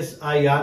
SIR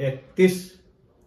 31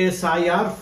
SIR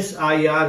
SIR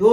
2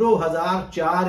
2004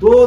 2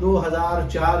2004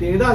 13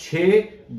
6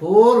4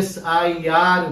SIR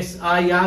SIR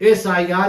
SIR